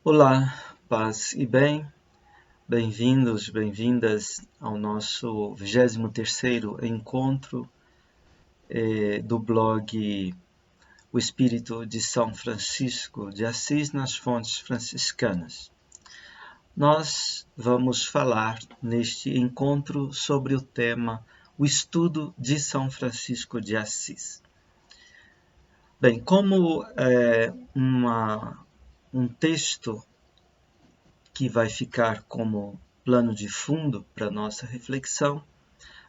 Olá, paz e bem, bem-vindos, bem-vindas ao nosso 23º encontro do blog O Espírito de São Francisco de Assis nas Fontes Franciscanas. Nós vamos falar neste encontro sobre o tema O Estudo de São Francisco de Assis. Bem, como um texto que vai ficar como plano de fundo para nossa reflexão,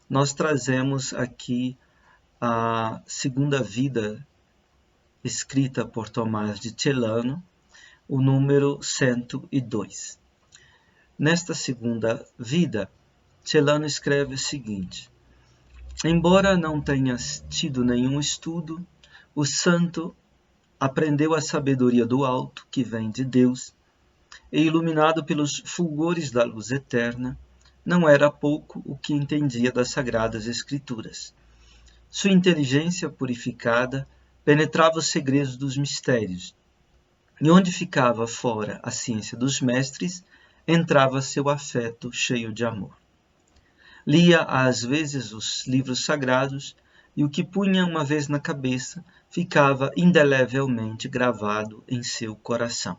nós trazemos aqui a segunda vida escrita por Tomás de Celano, o número 102. Nesta segunda vida, Celano escreve o seguinte: embora não tenha tido nenhum estudo, o santo aprendeu a sabedoria do alto, que vem de Deus, e iluminado pelos fulgores da luz eterna, não era pouco o que entendia das Sagradas Escrituras. Sua inteligência purificada penetrava os segredos dos mistérios, e onde ficava fora a ciência dos mestres, entrava seu afeto cheio de amor. Lia às vezes os livros sagrados, e o que punha uma vez na cabeça ficava indelevelmente gravado em seu coração.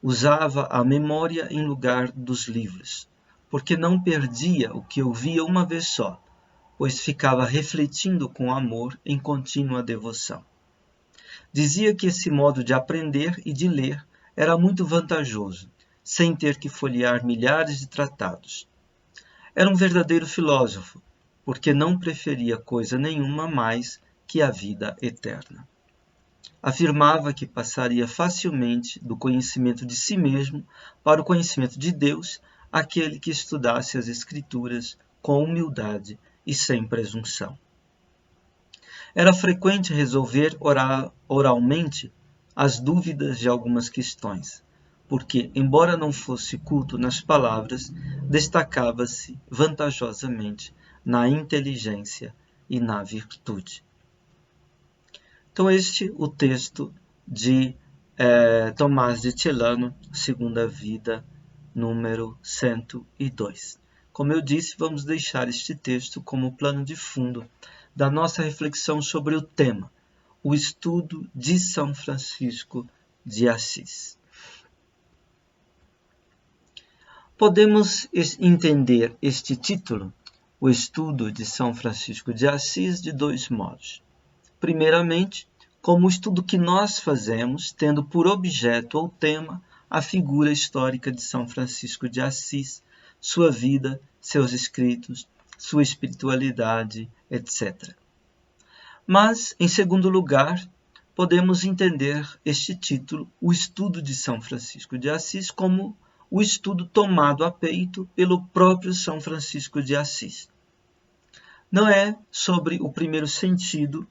Usava a memória em lugar dos livros, porque não perdia o que ouvia uma vez só, pois ficava refletindo com amor em contínua devoção. Dizia que esse modo de aprender e de ler era muito vantajoso, sem ter que folhear milhares de tratados. Era um verdadeiro filósofo, porque não preferia coisa nenhuma mais que a vida eterna. Afirmava que passaria facilmente do conhecimento de si mesmo para o conhecimento de Deus aquele que estudasse as Escrituras com humildade e sem presunção. Era frequente resolver oralmente as dúvidas de algumas questões, porque, embora não fosse culto nas palavras, destacava-se vantajosamente na inteligência e na virtude. Então, o texto de Tomás de Celano, Segunda Vida, número 102. Como eu disse, vamos deixar este texto como plano de fundo da nossa reflexão sobre o tema, o estudo de São Francisco de Assis. Podemos entender este título, o estudo de São Francisco de Assis, de dois modos. Primeiramente, como o estudo que nós fazemos, tendo por objeto ou tema a figura histórica de São Francisco de Assis, sua vida, seus escritos, sua espiritualidade, etc. Mas, em segundo lugar, podemos entender este título, o estudo de São Francisco de Assis, como o estudo tomado a peito pelo próprio São Francisco de Assis. Não é sobre o primeiro sentido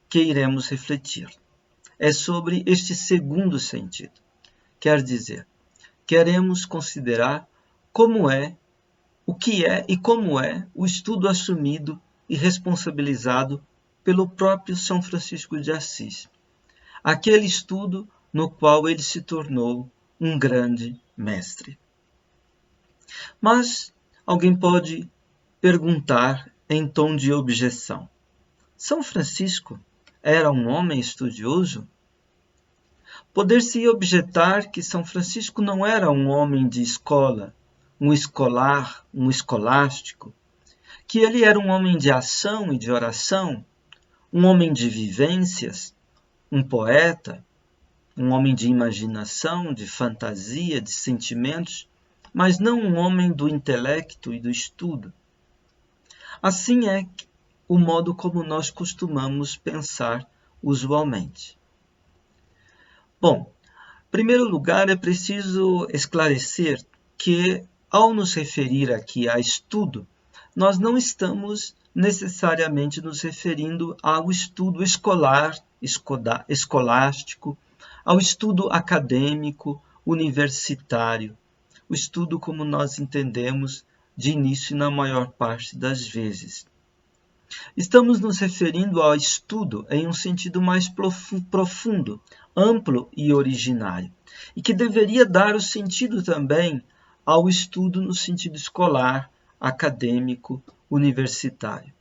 que iremos refletir. É sobre este segundo sentido. Quer dizer, queremos considerar o que é e como é o estudo assumido e responsabilizado pelo próprio São Francisco de Assis. Aquele estudo no qual ele se tornou um grande mestre. Mas alguém pode perguntar em tom de objeção: São Francisco era um homem estudioso? Poder-se objetar que São Francisco não era um homem de escola, um escolar, um escolástico, que ele era um homem de ação e de oração, um homem de vivências, um poeta, um homem de imaginação, de fantasia, de sentimentos, mas não um homem do intelecto e do estudo. Assim é o modo como nós costumamos pensar usualmente. Bom, em primeiro lugar, é preciso esclarecer que, ao nos referir aqui a estudo, nós não estamos necessariamente nos referindo ao estudo escolar, escolástico, ao estudo acadêmico, universitário, o estudo como nós entendemos de início na maior parte das vezes. Estamos nos referindo ao estudo em um sentido mais profundo, amplo e originário, e que deveria dar o sentido também ao estudo no sentido escolar, acadêmico, universitário.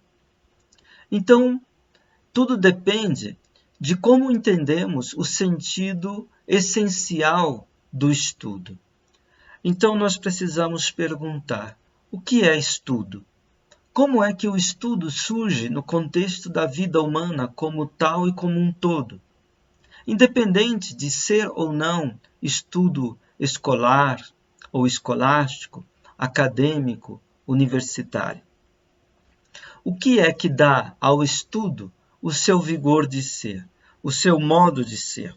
Então, tudo depende de como entendemos o sentido essencial do estudo. Então, nós precisamos perguntar: o que é estudo? Como é que o estudo surge no contexto da vida humana como tal e como um todo? Independente de ser ou não estudo escolar ou escolástico, acadêmico, universitário. O que é que dá ao estudo o seu vigor de ser, o seu modo de ser,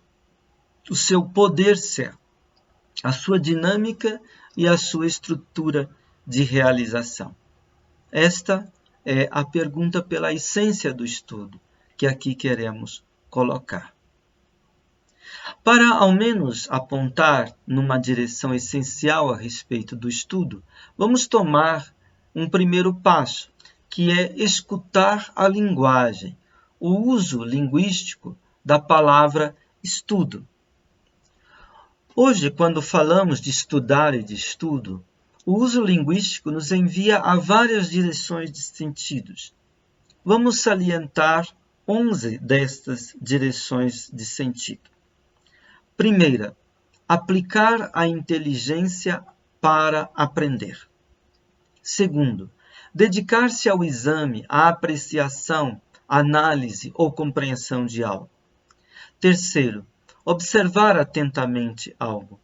o seu poder ser, a sua dinâmica e a sua estrutura de realização? Esta é a pergunta pela essência do estudo que aqui queremos colocar. Para ao menos apontar numa direção essencial a respeito do estudo, vamos tomar um primeiro passo, que é escutar a linguagem, o uso linguístico da palavra estudo. Hoje, quando falamos de estudar e de estudo, o uso linguístico nos envia a várias direções de sentidos. Vamos salientar 11 destas direções de sentido. Primeira, aplicar a inteligência para aprender. Segundo, dedicar-se ao exame, à apreciação, análise ou compreensão de algo. Terceiro, observar atentamente algo.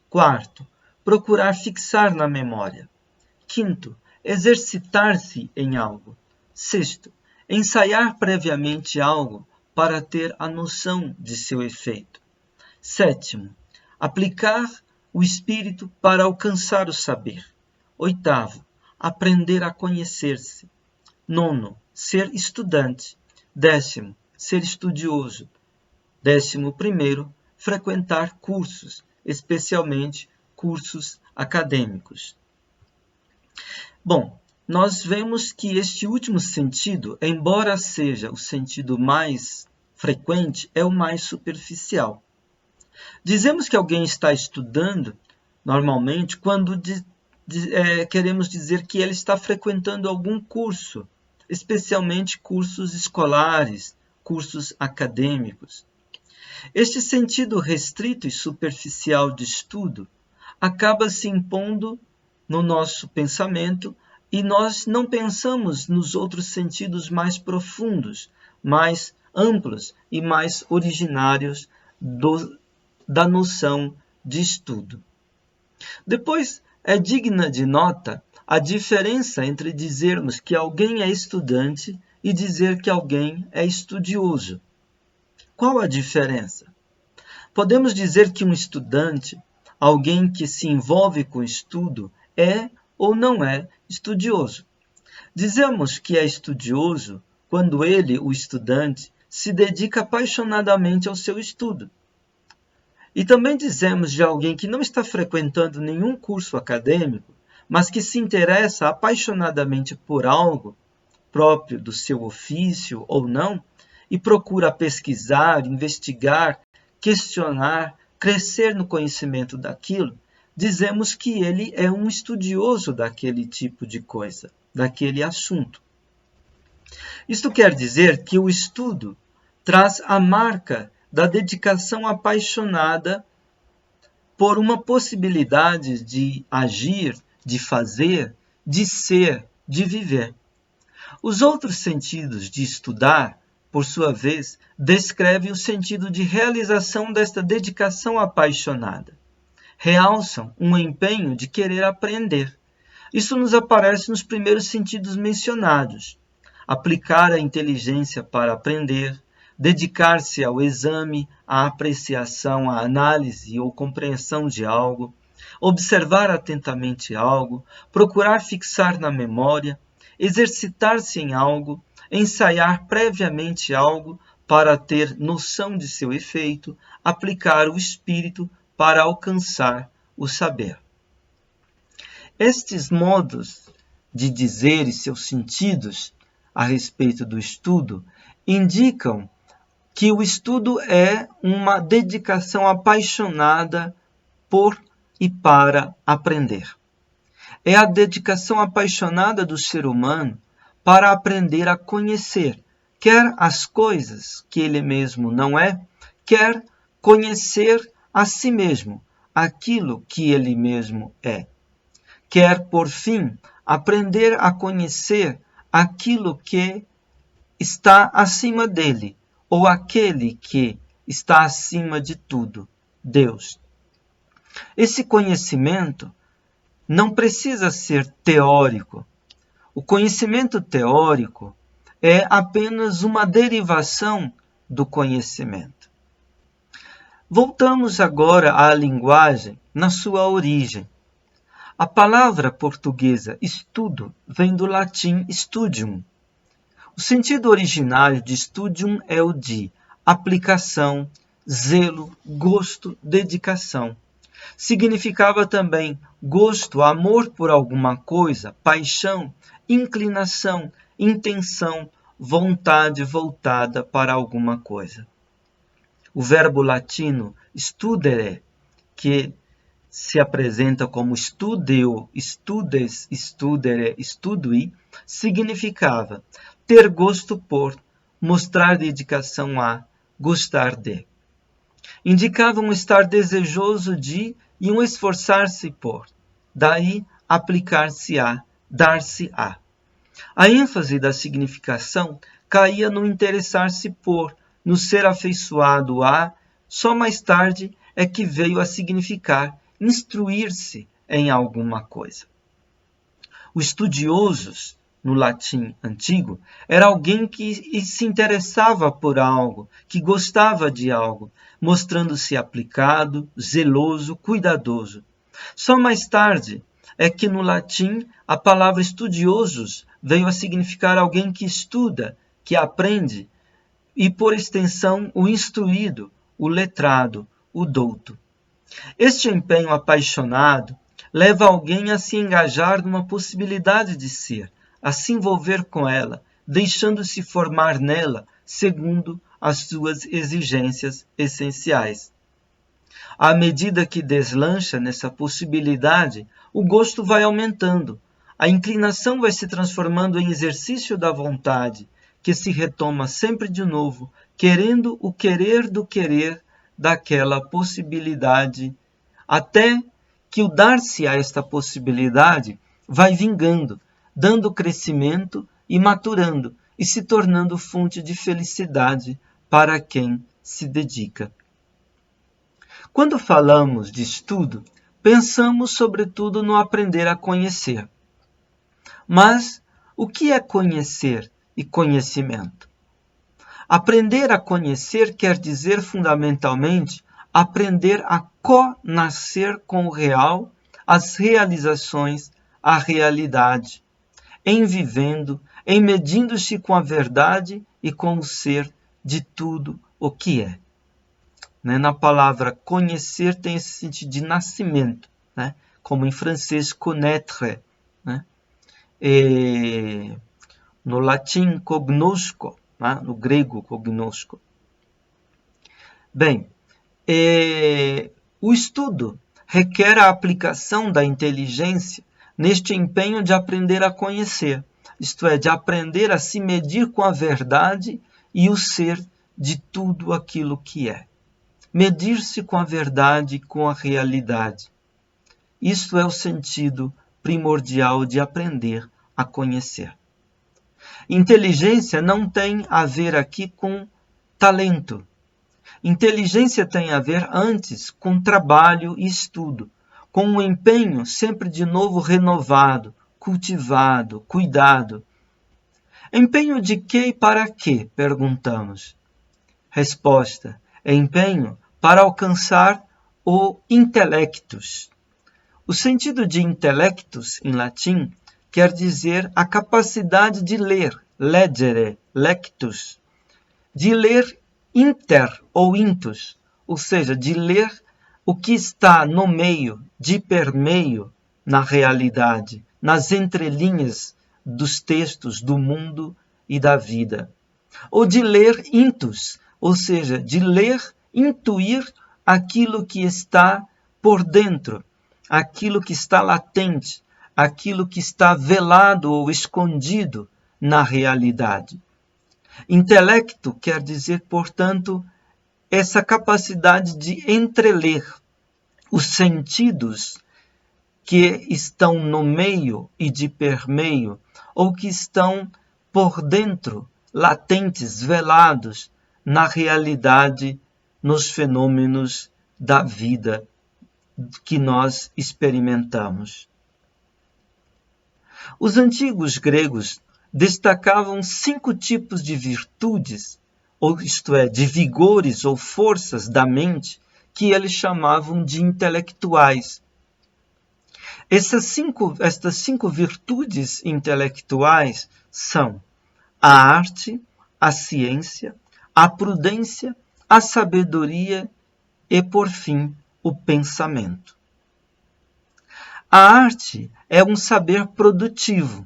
Quarto, procurar fixar na memória. Quinto, exercitar-se em algo. Sexto, ensaiar previamente algo para ter a noção de seu efeito. Sétimo, aplicar o espírito para alcançar o saber. Oitavo, aprender a conhecer-se. Nono, ser estudante. Décimo, ser estudioso. 11º, frequentar cursos, especialmente cursos acadêmicos. Bom, nós vemos que este último sentido, embora seja o sentido mais frequente, é o mais superficial. Dizemos que alguém está estudando, normalmente, quando queremos dizer que ele está frequentando algum curso, especialmente cursos escolares, cursos acadêmicos. Este sentido restrito e superficial de estudo acaba se impondo no nosso pensamento e nós não pensamos nos outros sentidos mais profundos, mais amplos e mais originários da noção de estudo. Depois, é digna de nota a diferença entre dizermos que alguém é estudante e dizer que alguém é estudioso. Qual a diferença? Podemos dizer que um estudante, alguém que se envolve com o estudo, é ou não é estudioso. Dizemos que é estudioso quando ele, o estudante, se dedica apaixonadamente ao seu estudo. E também dizemos de alguém que não está frequentando nenhum curso acadêmico, mas que se interessa apaixonadamente por algo próprio do seu ofício ou não, e procura pesquisar, investigar, questionar, crescer no conhecimento daquilo, dizemos que ele é um estudioso daquele tipo de coisa, daquele assunto. Isto quer dizer que o estudo traz a marca da dedicação apaixonada por uma possibilidade de agir, de fazer, de ser, de viver. Os outros sentidos de estudar, por sua vez, descrevem o sentido de realização desta dedicação apaixonada. Realçam um empenho de querer aprender. Isso nos aparece nos primeiros sentidos mencionados. Aplicar a inteligência para aprender, dedicar-se ao exame, à apreciação, à análise ou compreensão de algo, observar atentamente algo, procurar fixar na memória, exercitar-se em algo, ensaiar previamente algo para ter noção de seu efeito, aplicar o espírito para alcançar o saber. Estes modos de dizer e seus sentidos a respeito do estudo indicam que o estudo é uma dedicação apaixonada por e para aprender. É a dedicação apaixonada do ser humano para aprender a conhecer, quer as coisas que ele mesmo não é, quer conhecer a si mesmo, aquilo que ele mesmo é. Quer, por fim, aprender a conhecer aquilo que está acima dele, ou aquele que está acima de tudo, Deus. Esse conhecimento não precisa ser teórico. O conhecimento teórico é apenas uma derivação do conhecimento. Voltamos agora à linguagem na sua origem. A palavra portuguesa estudo vem do latim studium. O sentido originário de studium é o de aplicação, zelo, gosto, dedicação. Significava também gosto, amor por alguma coisa, paixão, inclinação, intenção, vontade voltada para alguma coisa. O verbo latino studere, que se apresenta como studeo, studes, studere, studui, significava ter gosto por, mostrar dedicação a, gostar de. Indicava um estar desejoso de e um esforçar-se por. Daí, aplicar-se a, dar-se a. A ênfase da significação caía no interessar-se por, no ser afeiçoado a, só mais tarde é que veio a significar instruir-se em alguma coisa. Os estudiosos, no latim antigo, era alguém que se interessava por algo, que gostava de algo, mostrando-se aplicado, zeloso, cuidadoso. Só mais tarde é que no latim a palavra estudiosos veio a significar alguém que estuda, que aprende, e por extensão o instruído, o letrado, o douto. Este empenho apaixonado leva alguém a se engajar numa possibilidade de ser, a se envolver com ela, deixando-se formar nela segundo as suas exigências essenciais. À medida que deslancha nessa possibilidade, o gosto vai aumentando, a inclinação vai se transformando em exercício da vontade, que se retoma sempre de novo, querendo o querer do querer daquela possibilidade, até que o dar-se a esta possibilidade vai vingando, dando crescimento e maturando, e se tornando fonte de felicidade para quem se dedica. Quando falamos de estudo, pensamos sobretudo no aprender a conhecer. Mas o que é conhecer e conhecimento? Aprender a conhecer quer dizer fundamentalmente aprender a co-nascer com o real, as realizações, a realidade, em vivendo, em medindo-se com a verdade e com o ser de tudo o que é. Na palavra conhecer tem esse sentido de nascimento, como em francês connaître, e no latim cognosco, no grego cognosco. Bem, o estudo requer a aplicação da inteligência neste empenho de aprender a conhecer, isto é, de aprender a se medir com a verdade e o ser de tudo aquilo que é. Medir-se com a verdade e com a realidade. Isso é o sentido primordial de aprender a conhecer. Inteligência não tem a ver aqui com talento. Inteligência tem a ver antes com trabalho e estudo, com um empenho sempre de novo renovado, cultivado, cuidado. Empenho de quê e para quê? Perguntamos. Resposta: empenho para alcançar o intellectus. O sentido de intellectus, em latim, quer dizer a capacidade de ler, legere, lectus, de ler inter ou intus, ou seja, de ler o que está no meio, de permeio na realidade, nas entrelinhas dos textos do mundo e da vida. Ou de ler intus, ou seja, de ler, intuir aquilo que está por dentro, aquilo que está latente, aquilo que está velado ou escondido na realidade. Intelecto quer dizer, portanto, essa capacidade de entreler os sentidos que estão no meio e de permeio, ou que estão por dentro, latentes, velados, na realidade, nos fenômenos da vida que nós experimentamos. Os antigos gregos destacavam 5 tipos de virtudes, ou isto é, de vigores ou forças da mente, que eles chamavam de intelectuais. Estas 5 virtudes intelectuais são a arte, a ciência, a prudência, a sabedoria e, por fim, o pensamento. A arte é um saber produtivo,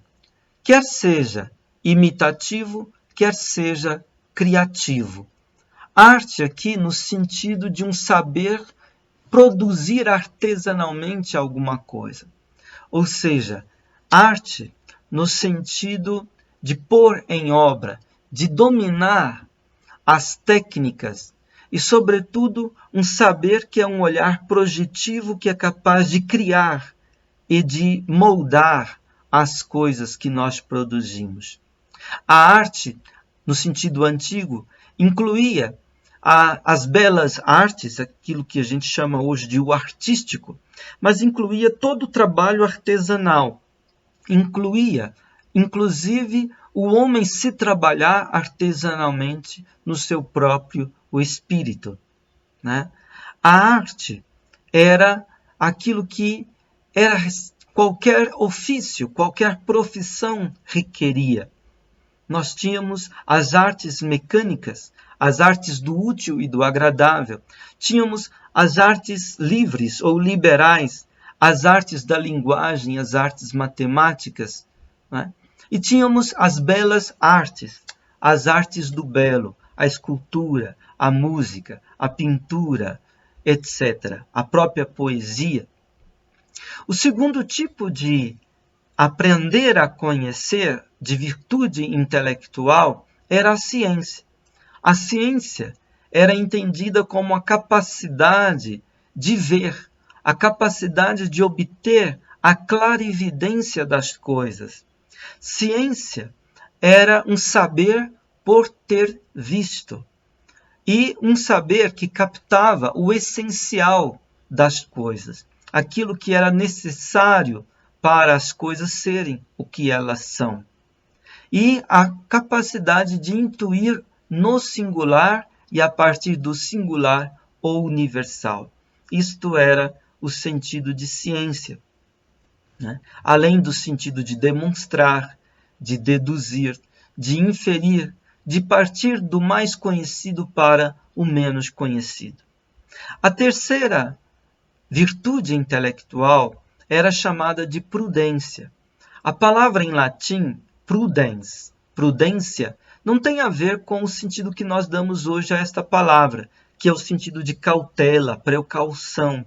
quer seja imitativo, quer seja criativo. Arte aqui no sentido de um saber produzir artesanalmente alguma coisa. Ou seja, arte no sentido de pôr em obra, de dominar as técnicas e, sobretudo, um saber que é um olhar projetivo que é capaz de criar e de moldar as coisas que nós produzimos. A arte, no sentido antigo, incluía as belas artes, aquilo que a gente chama hoje de o artístico, mas incluía todo o trabalho artesanal, incluía, inclusive, o homem se trabalhar artesanalmente no seu próprio espírito, né? A arte era aquilo que era qualquer ofício, qualquer profissão requeria. Nós tínhamos as artes mecânicas, as artes do útil e do agradável. Tínhamos as artes livres ou liberais, as artes da linguagem, as artes matemáticas, né? E tínhamos as belas artes, as artes do belo, a escultura, a música, a pintura, etc., a própria poesia. O segundo tipo de aprender a conhecer, de virtude intelectual, era a ciência. A ciência era entendida como a capacidade de ver, a capacidade de obter a clarividência das coisas. Ciência era um saber por ter visto, e um saber que captava o essencial das coisas, aquilo que era necessário para as coisas serem o que elas são. E a capacidade de intuir no singular e a partir do singular o universal. Isto era o sentido de ciência, né? Além do sentido de demonstrar, de deduzir, de inferir, de partir do mais conhecido para o menos conhecido. A terceira virtude intelectual era chamada de prudência. A palavra em latim, prudens, prudência, não tem a ver com o sentido que nós damos hoje a esta palavra, que é o sentido de cautela, precaução.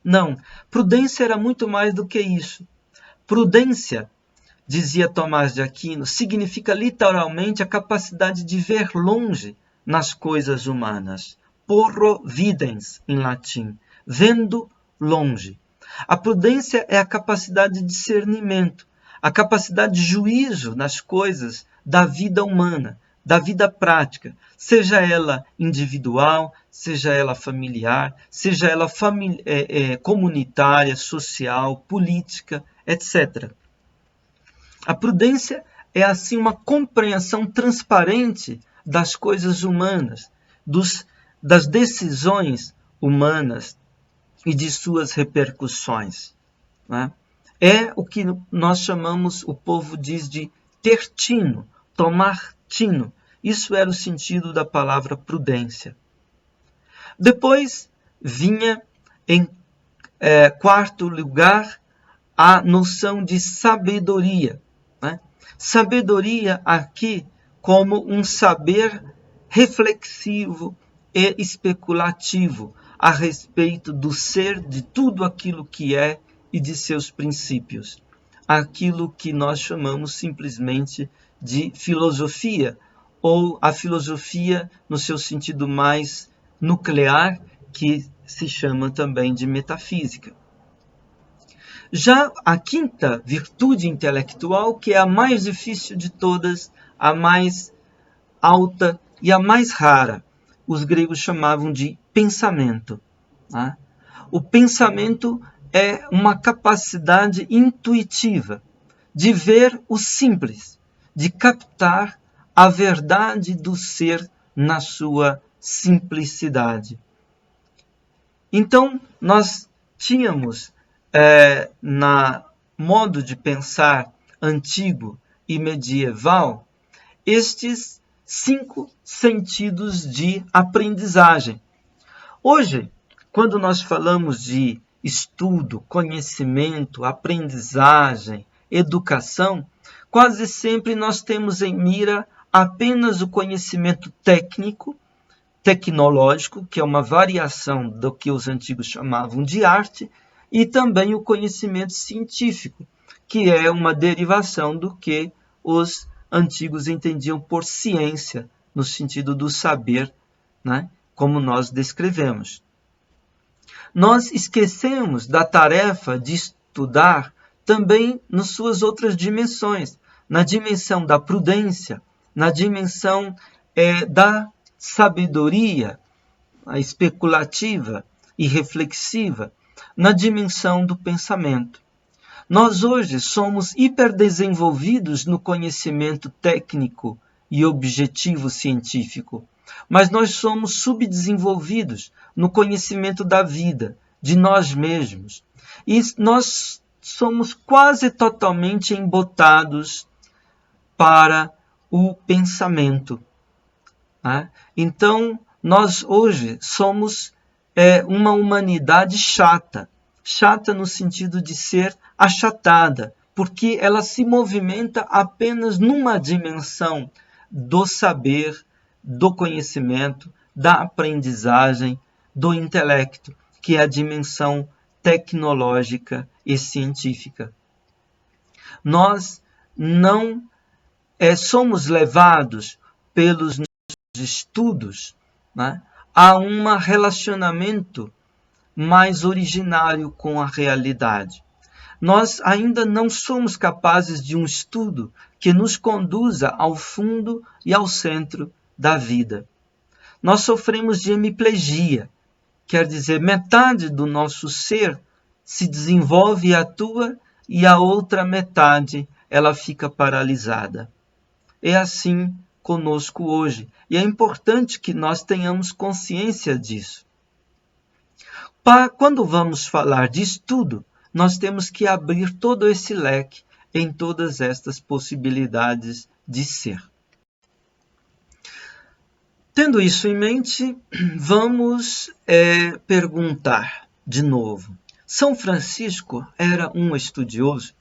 Não, prudência era muito mais do que isso. Prudência, dizia Tomás de Aquino, significa literalmente a capacidade de ver longe nas coisas humanas. Porro videns, em latim, vendo longe. A prudência é a capacidade de discernimento, a capacidade de juízo nas coisas da vida humana, da vida prática, seja ela individual, seja ela familiar, seja ela comunitária, social, política, etc. A prudência é assim uma compreensão transparente das coisas humanas, das decisões humanas e de suas repercussões, né? É o que nós chamamos, o povo diz de ter tino, tomar tino. Isso era o sentido da palavra prudência. Depois vinha, em quarto lugar, a noção de sabedoria, né? Sabedoria aqui como um saber reflexivo e especulativo a respeito do ser, de tudo aquilo que é e de seus princípios. Aquilo que nós chamamos simplesmente de filosofia, ou a filosofia no seu sentido mais nuclear, que se chama também de metafísica. Já a quinta virtude intelectual, que é a mais difícil de todas, a mais alta e a mais rara, os gregos chamavam de pensamento. Tá? O pensamento é uma capacidade intuitiva de ver o simples, de captar a verdade do ser na sua simplicidade. Então, nós tínhamos, na modo de pensar antigo e medieval, estes 5 sentidos de aprendizagem. Hoje, quando nós falamos de estudo, conhecimento, aprendizagem, educação, quase sempre nós temos em mira apenas o conhecimento técnico, tecnológico, que é uma variação do que os antigos chamavam de arte, e também o conhecimento científico, que é uma derivação do que os antigos entendiam por ciência, no sentido do saber, né? Como nós descrevemos. Nós esquecemos da tarefa de estudar também nas suas outras dimensões, na dimensão da prudência, na dimensão da sabedoria especulativa e reflexiva, na dimensão do pensamento. Nós hoje somos hiperdesenvolvidos no conhecimento técnico e objetivo científico, mas nós somos subdesenvolvidos no conhecimento da vida, de nós mesmos. E nós somos quase totalmente embotados para o pensamento. Né? Então, nós hoje somos uma humanidade chata. Chata no sentido de ser achatada, porque ela se movimenta apenas numa dimensão do saber, do conhecimento, da aprendizagem, do intelecto, que é a dimensão tecnológica e científica. Nós não somos levados pelos nossos estudos, né, a um relacionamento mais originário com a realidade. Nós ainda não somos capazes de um estudo que nos conduza ao fundo e ao centro da vida. Nós sofremos de hemiplegia, quer dizer, metade do nosso ser se desenvolve e atua e a outra metade ela fica paralisada. É assim conosco hoje e é importante que nós tenhamos consciência disso. Quando vamos falar de estudo, nós temos que abrir todo esse leque em todas estas possibilidades de ser. Tendo isso em mente, vamos perguntar de novo. São Francisco era um estudioso?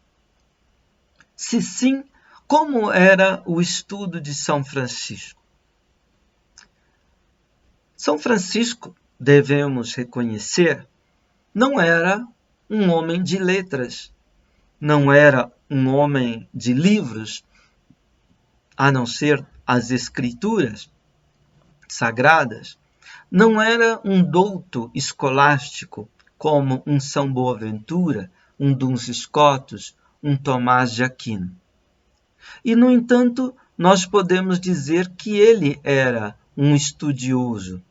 Se sim, como era o estudo de São Francisco? São Francisco, devemos reconhecer, não era um homem de letras, não era um homem de livros, a não ser as escrituras sagradas, não era um douto escolástico como um São Boaventura, um Duns Scotus, um Tomás de Aquino. E, no entanto, nós podemos dizer que ele era um estudioso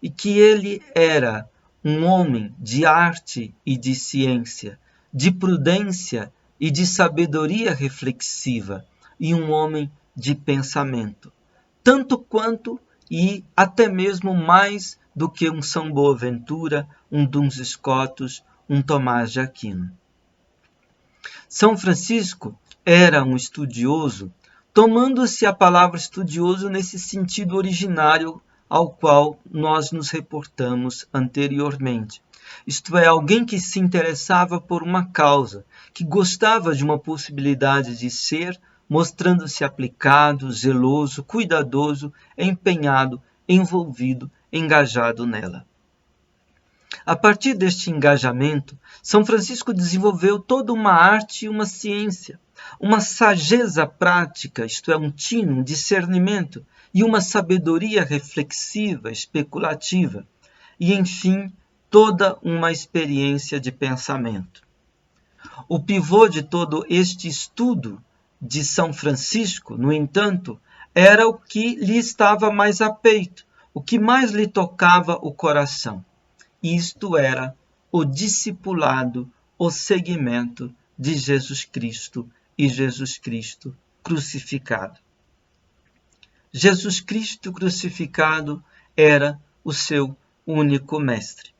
e que ele era um homem de arte e de ciência, de prudência e de sabedoria reflexiva e um homem de pensamento, tanto quanto e até mesmo mais do que um São Boaventura, um Duns Scotus, um Tomás de Aquino. São Francisco era um estudioso, tomando-se a palavra estudioso nesse sentido originário ao qual nós nos reportamos anteriormente. Isto é, alguém que se interessava por uma causa, que gostava de uma possibilidade de ser mostrando-se aplicado, zeloso, cuidadoso, empenhado, envolvido, engajado nela. A partir deste engajamento, São Francisco desenvolveu toda uma arte e uma ciência, uma sageza prática, isto é, um tino, um discernimento, e uma sabedoria reflexiva, especulativa, e, enfim, toda uma experiência de pensamento. O pivô de todo este estudo de São Francisco, no entanto, era o que lhe estava mais a peito, o que mais lhe tocava o coração. Isto era o discipulado, o seguimento de Jesus Cristo e Jesus Cristo crucificado. Jesus Cristo crucificado era o seu único mestre.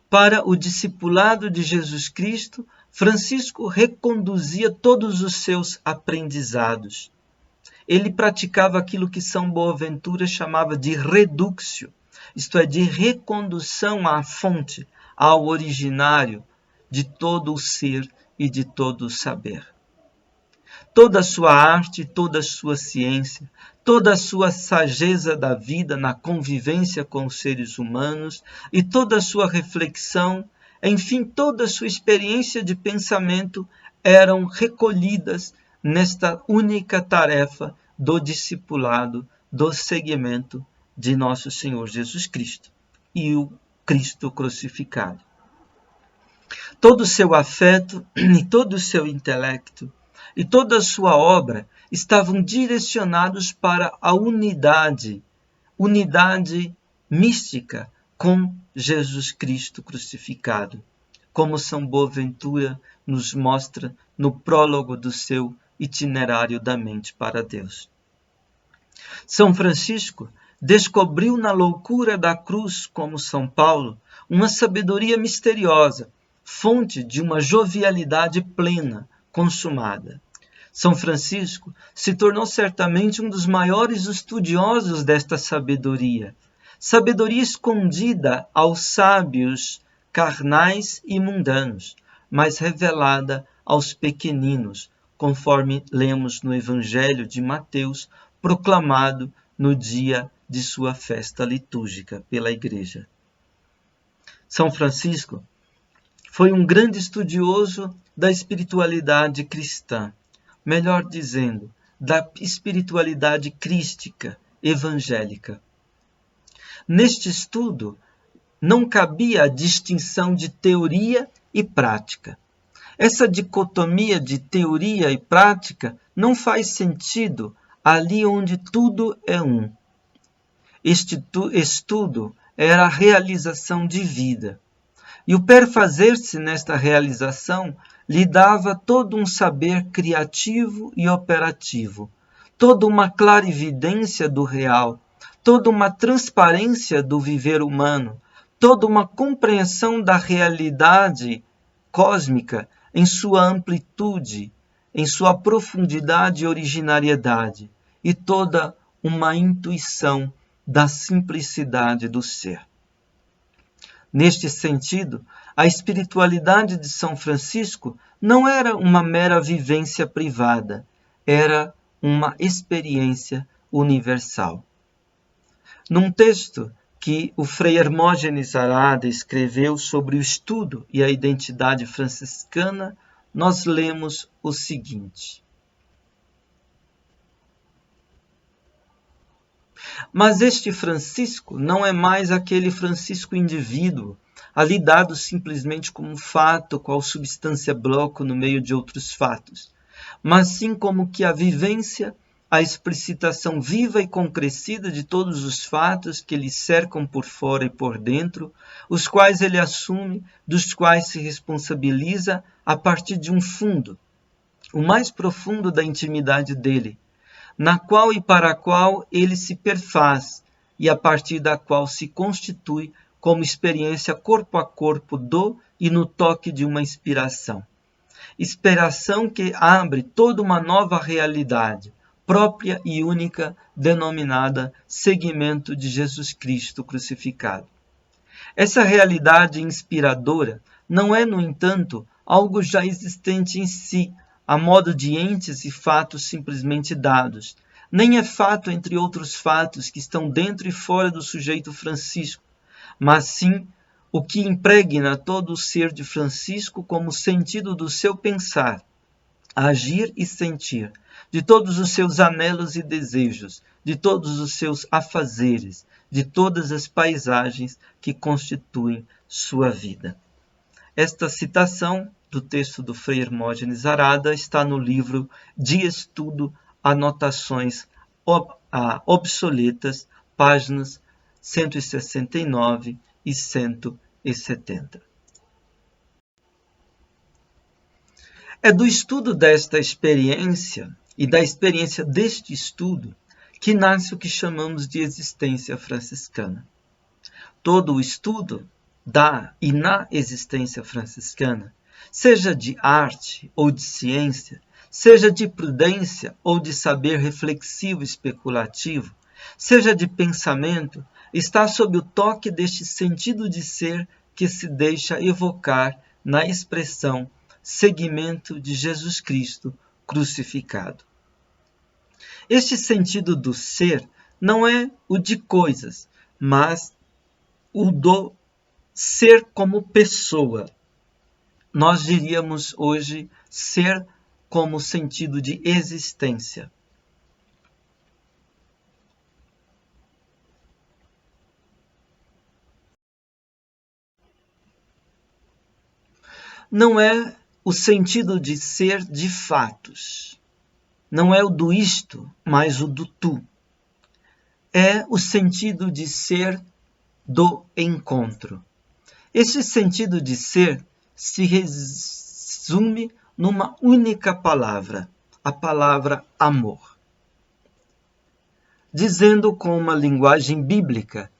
Para o discipulado de Jesus Cristo, Francisco reconduzia todos os seus aprendizados. Ele praticava aquilo que São Boaventura chamava de reductio, isto é, de recondução à fonte, ao originário de todo o ser e de todo o saber. Toda a sua arte, toda a sua ciência, toda a sua sageza da vida na convivência com os seres humanos e toda a sua reflexão, enfim, toda a sua experiência de pensamento eram recolhidas nesta única tarefa do discipulado, do seguimento de nosso Senhor Jesus Cristo e o Cristo crucificado. Todo o seu afeto e todo o seu intelecto e toda a sua obra estavam direcionados para a unidade mística com Jesus Cristo crucificado, como São Boaventura nos mostra no prólogo do seu Itinerário da Mente para Deus. São Francisco descobriu na loucura da cruz, como São Paulo, uma sabedoria misteriosa, fonte de uma jovialidade plena, consumada. São Francisco se tornou certamente um dos maiores estudiosos desta sabedoria, sabedoria escondida aos sábios carnais e mundanos, mas revelada aos pequeninos, conforme lemos no Evangelho de Mateus, proclamado no dia de sua festa litúrgica pela Igreja. São Francisco foi um grande estudioso da espiritualidade cristã, melhor dizendo, da espiritualidade crística, evangélica. Neste estudo, não cabia a distinção de teoria e prática. Essa dicotomia de teoria e prática não faz sentido ali onde tudo é um. Este estudo era a realização de vida. E o perfazer-se nesta realização lhe dava todo um saber criativo e operativo, toda uma clarividência do real, toda uma transparência do viver humano, toda uma compreensão da realidade cósmica em sua amplitude, em sua profundidade e originariedade, e toda uma intuição da simplicidade do ser. Neste sentido, a espiritualidade de São Francisco não era uma mera vivência privada, era uma experiência universal. Num texto que o Frei Hermógenes Arada escreveu sobre o estudo e a identidade franciscana, nós lemos o seguinte: mas este Francisco não é mais aquele Francisco indivíduo, ali dado simplesmente como fato, qual substância bloco no meio de outros fatos, mas sim como que a vivência, a explicitação viva e concrescida de todos os fatos que lhe cercam por fora e por dentro, os quais ele assume, dos quais se responsabiliza a partir de um fundo, o mais profundo da intimidade dele, na qual e para a qual ele se perfaz e a partir da qual se constitui como experiência corpo a corpo do e no toque de uma inspiração. Inspiração que abre toda uma nova realidade, própria e única, denominada seguimento de Jesus Cristo crucificado. Essa realidade inspiradora não é, no entanto, algo já existente em si, a modo de entes e fatos simplesmente dados. Nem é fato entre outros fatos que estão dentro e fora do sujeito Francisco, mas sim o que impregna todo o ser de Francisco como sentido do seu pensar, agir e sentir, de todos os seus anelos e desejos, de todos os seus afazeres, de todas as paisagens que constituem sua vida. Esta citação do texto do Frei Hermógenes Arada está no livro de estudo Anotações Obsoletas, páginas 169 e 170. É do estudo desta experiência e da experiência deste estudo que nasce o que chamamos de existência franciscana. Todo o estudo da e na existência franciscana, seja de arte ou de ciência, seja de prudência ou de saber reflexivo e especulativo, seja de pensamento, está sob o toque deste sentido de ser que se deixa evocar na expressão seguimento de Jesus Cristo crucificado. Este sentido do ser não é o de coisas, mas o do ser como pessoa. Nós diríamos hoje ser como sentido de existência. Não é o sentido de ser de fatos. Não é o do isto, mas o do tu. É o sentido de ser do encontro. Esse sentido de ser se resume numa única palavra, a palavra amor. Dizendo com uma linguagem bíblica,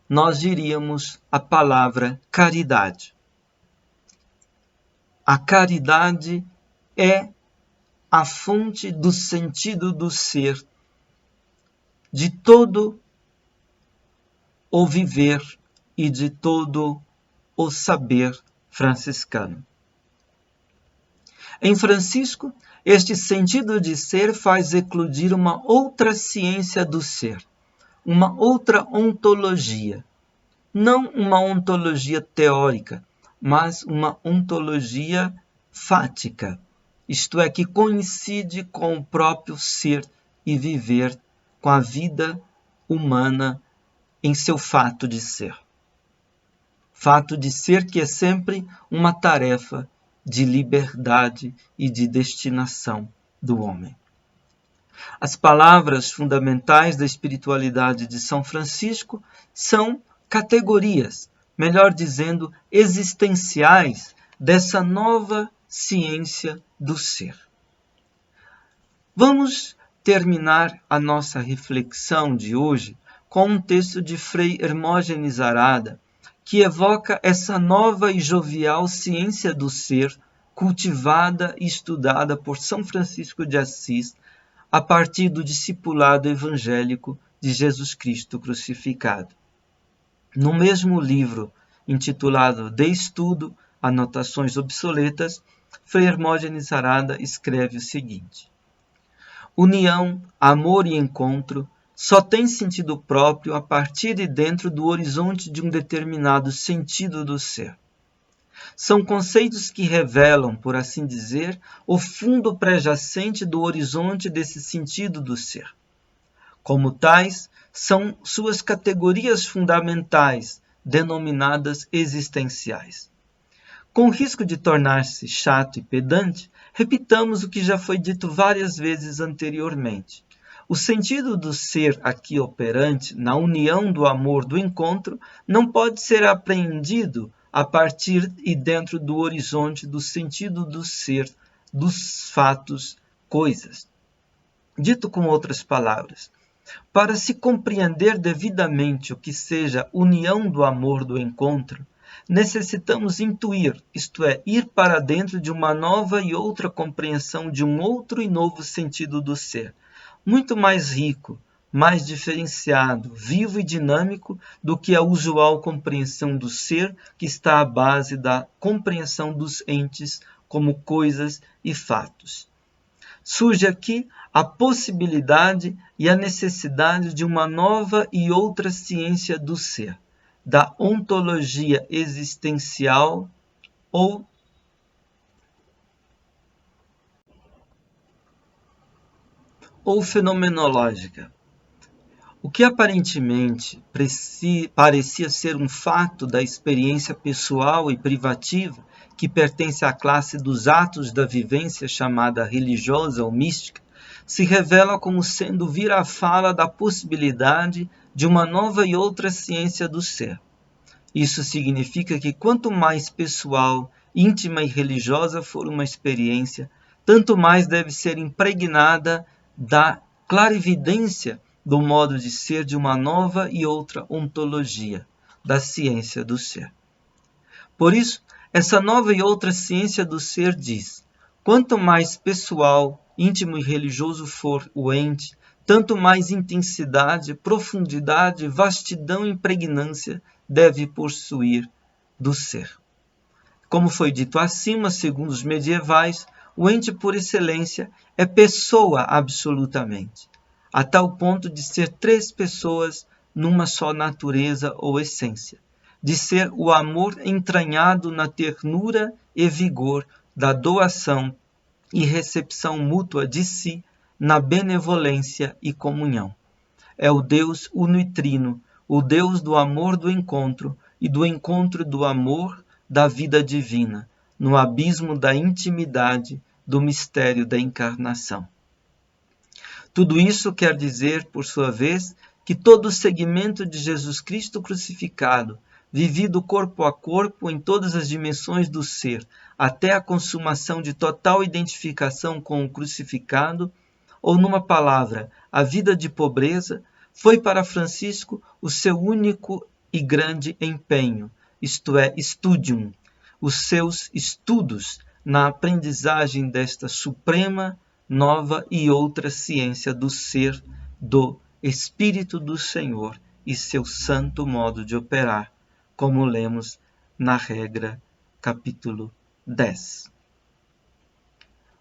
nós diríamos a palavra caridade. A caridade é a fonte do sentido do ser, de todo o viver e de todo o saber franciscano. Em Francisco, este sentido de ser faz eclodir uma outra ciência do ser, uma outra ontologia. Não uma ontologia teórica, mas uma ontologia fática, isto é, que coincide com o próprio ser e viver, com a vida humana em seu fato de ser. Fato de ser que é sempre uma tarefa de liberdade e de destinação do homem. As palavras fundamentais da espiritualidade de São Francisco são categorias, melhor dizendo, existenciais dessa nova ciência do ser. Vamos terminar a nossa reflexão de hoje com um texto de Frei Hermógenes Arada, que evoca essa nova e jovial ciência do ser, cultivada e estudada por São Francisco de Assis, a partir do discipulado evangélico de Jesus Cristo crucificado. No mesmo livro, intitulado De Estudo, Anotações Obsoletas, Frei Hermógenes Arada escreve o seguinte: união, amor e encontro só tem sentido próprio a partir de dentro do horizonte de um determinado sentido do ser. São conceitos que revelam, por assim dizer, o fundo pré-jacente do horizonte desse sentido do ser. Como tais, são suas categorias fundamentais, denominadas existenciais. Com risco de tornar-se chato e pedante, repitamos o que já foi dito várias vezes anteriormente. O sentido do ser aqui operante, na união do amor do encontro, não pode ser apreendido a partir e dentro do horizonte do sentido do ser, dos fatos, coisas. Dito com outras palavras, para se compreender devidamente o que seja união do amor do encontro, necessitamos intuir, isto é, ir para dentro de uma nova e outra compreensão de um outro e novo sentido do ser, muito mais rico, mais diferenciado, vivo e dinâmico do que a usual compreensão do ser que está à base da compreensão dos entes como coisas e fatos. Surge aqui a possibilidade e a necessidade de uma nova e outra ciência do ser, da ontologia existencial ou fenomenológica. O que aparentemente parecia ser um fato da experiência pessoal e privativa, que pertence à classe dos atos da vivência chamada religiosa ou mística, se revela como sendo vir à fala da possibilidade de uma nova e outra ciência do ser. Isso significa que quanto mais pessoal, íntima e religiosa for uma experiência, tanto mais deve ser impregnada da clarividência do modo de ser de uma nova e outra ontologia, da ciência do ser. Por isso, essa nova e outra ciência do ser diz: quanto mais pessoal, íntimo e religioso for o ente, tanto mais intensidade, profundidade, vastidão e impregnância deve possuir do ser. Como foi dito acima, segundo os medievais, o ente por excelência é pessoa absolutamente, a tal ponto de ser três pessoas numa só natureza ou essência, de ser o amor entranhado na ternura e vigor da doação e recepção mútua de si, na benevolência e comunhão. É o Deus uno e trino, o Deus do amor do encontro e do encontro do amor da vida divina, no abismo da intimidade do mistério da encarnação. Tudo isso quer dizer, por sua vez, que todo o segmento de Jesus Cristo crucificado, vivido corpo a corpo em todas as dimensões do ser, até a consumação de total identificação com o crucificado, ou numa palavra, a vida de pobreza, foi para Francisco o seu único e grande empenho, isto é, studium, os seus estudos na aprendizagem desta suprema, nova e outra ciência do ser, do Espírito do Senhor e seu santo modo de operar, como lemos na regra capítulo 10.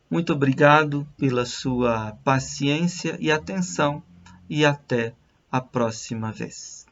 Muito obrigado pela sua paciência e atenção e até a próxima vez.